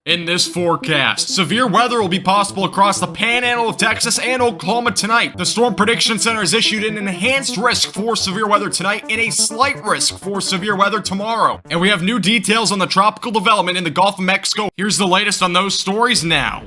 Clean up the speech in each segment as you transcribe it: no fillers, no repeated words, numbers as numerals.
In this forecast, severe weather will be possible across the Panhandle of Texas and Oklahoma tonight. The Storm Prediction Center has issued an enhanced risk for severe weather tonight and a slight risk for severe weather tomorrow. And we have new details on the tropical development in the Gulf of Mexico. Here's the latest on those stories now.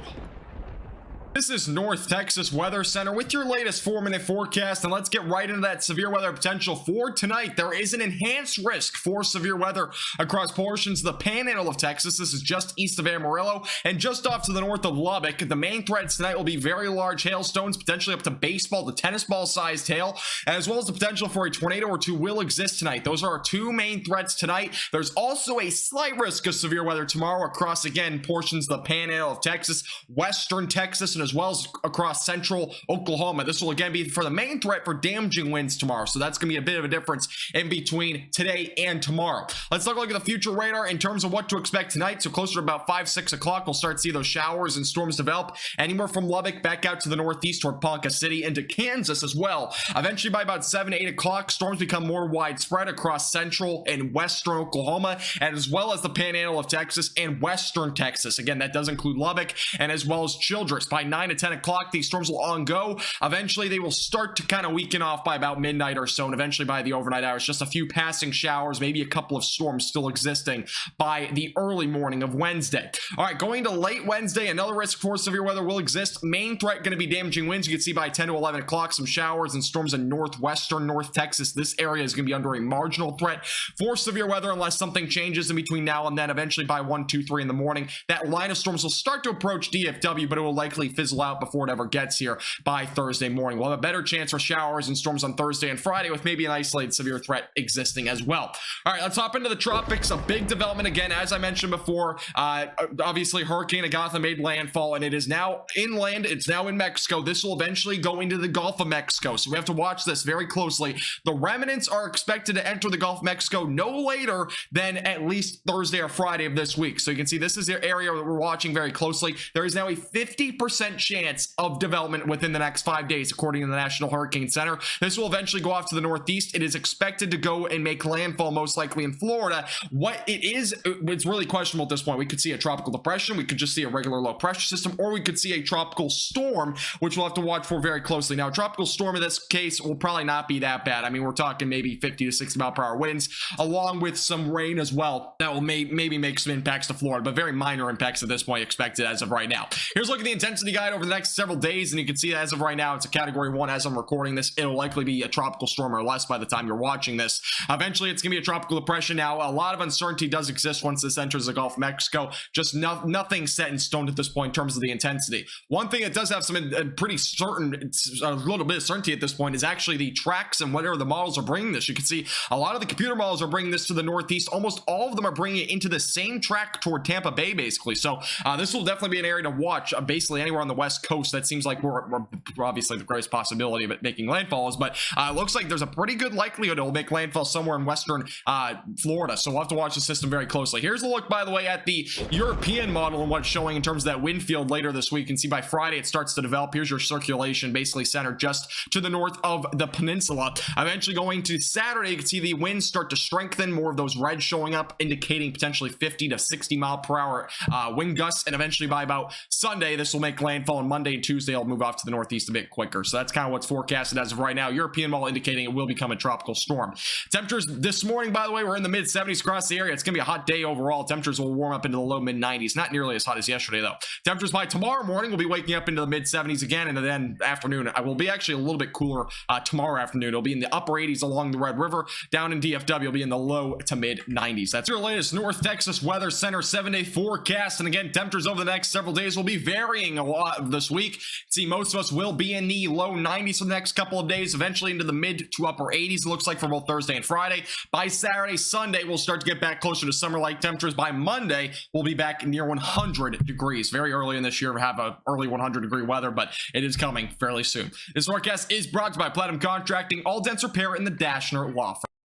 This is North Texas Weather Center with your latest 4-minute forecast, and let's get right into that severe weather potential for tonight. There is an enhanced risk for severe weather across portions of the Panhandle of Texas. This is just east of Amarillo and just off to the north of Lubbock. The main threats tonight will be very large hailstones, potentially up to baseball to tennis ball sized hail, as well as the potential for a tornado or two will exist tonight. Those are our two main threats tonight. There's also a slight risk of severe weather tomorrow across, again, portions of the Panhandle of Texas, western Texas, and as well as across central Oklahoma. This will again be for the main threat for damaging winds tomorrow. So that's going to be a bit of a difference in between today and tomorrow. Let's take a look at the future radar in terms of what to expect tonight. So closer to about 5-6 o'clock, we'll start to see those showers and storms develop anywhere from Lubbock back out to the northeast toward Ponca City into Kansas as well. Eventually by about 7-8 o'clock, storms become more widespread across central and western Oklahoma, and as well as the Panhandle of Texas and western Texas. Again, that does include Lubbock and as well as Childress. By 9 to 10 o'clock, these storms will on go. Eventually, they will start to kind of weaken off by about midnight or so, and eventually by the overnight hours, just a few passing showers, maybe a couple of storms still existing by the early morning of Wednesday. All right, going to late Wednesday, another risk for severe weather will exist. Main threat going to be damaging winds. You can see by 10 to 11 o'clock, some showers and storms in northwestern North Texas. This area is going to be under a marginal threat for severe weather unless something changes in between now and then. Eventually by 1, 2, 3 in the morning, that line of storms will start to approach DFW, but it will likely fizzle out before it ever gets here by Thursday morning. We'll have a better chance for showers and storms on Thursday and Friday with maybe an isolated severe threat existing as well. All right, let's hop into the tropics. A big development again, as I mentioned before. Obviously, Hurricane Agatha made landfall and it is now inland. It's now in Mexico. This will eventually go into the Gulf of Mexico. So we have to watch this very closely. The remnants are expected to enter the Gulf of Mexico no later than at least Thursday or Friday of this week. So you can see this is the area that we're watching very closely. There is now a 50% chance of development within the next 5 days, according to the National Hurricane Center. This will eventually go off to the northeast. It is expected to go and make landfall most likely in Florida. What it is, it's really questionable at this point. We could see a tropical depression, we could just see a regular low pressure system, or we could see a tropical storm, which we'll have to watch for very closely. Now, a tropical storm in this case will probably not be that bad. I mean, we're talking maybe 50 to 60 mile per hour winds, along with some rain as well. That will maybe make some impacts to Florida, but very minor impacts at this point expected as of right now. Here's a look at the intensity guide over the next several days, and you can see as of right now, it's a category 1 as I'm recording this. It'll likely be a tropical storm or less by the time you're watching this. Eventually, it's going to be a tropical depression. Now, a lot of uncertainty does exist once this enters the Gulf of Mexico. Just nothing set in stone at this point in terms of the intensity. One thing that does have some pretty certain, a little bit of certainty at this point is actually the tracks and whatever the models are bringing this. You can see a lot of the computer models are bringing this to the northeast. Almost all of them are bringing it into the same track toward Tampa Bay, basically. So this will definitely be an area to watch. Basically, anywhere on the west coast, that seems like we're obviously the greatest possibility of it making landfall is, but it looks like there's a pretty good likelihood it'll make landfall somewhere in western Florida. So we'll have to watch the system very closely. Here's a look, by the way, at the European model and what's showing in terms of that wind field later this week. You can see by Friday it starts to develop. Here's your circulation basically centered just to the north of the peninsula. Eventually going to Saturday, you can see the winds start to strengthen, more of those reds showing up, indicating potentially 50 to 60 mile per hour wind gusts. And eventually by about Sunday, this will make landfall. On Monday and Tuesday, it'll move off to the northeast a bit quicker. So that's kind of what's forecasted as of right now. European model indicating it will become a tropical storm. Temperatures this morning, by the way, we're in the mid 70s across the area. It's going to be a hot day overall. Temperatures will warm up into the low mid 90s. Not nearly as hot as yesterday, though. Temperatures by tomorrow morning will be waking up into the mid 70s again, and then afternoon, I will be actually a little bit cooler tomorrow afternoon. It'll be in the upper 80s along the Red River. Down in DFW, it'll be in the low to mid 90s. That's your latest North Texas Weather Center 7-day forecast. And again, temperatures over the next several days will be varying a lot this week. See, most of us will be in the low 90s for the next couple of days, eventually into the mid to upper 80s, it looks like, for both Thursday and Friday. By Saturday, Sunday, we'll start to get back closer to summer-like temperatures. By Monday, we'll be back near 100 degrees. Very early in this year, we have a early 100-degree weather, but it is coming fairly soon. This forecast is brought to you by Platinum Contracting, all dense repair in the Dashner Law Firm.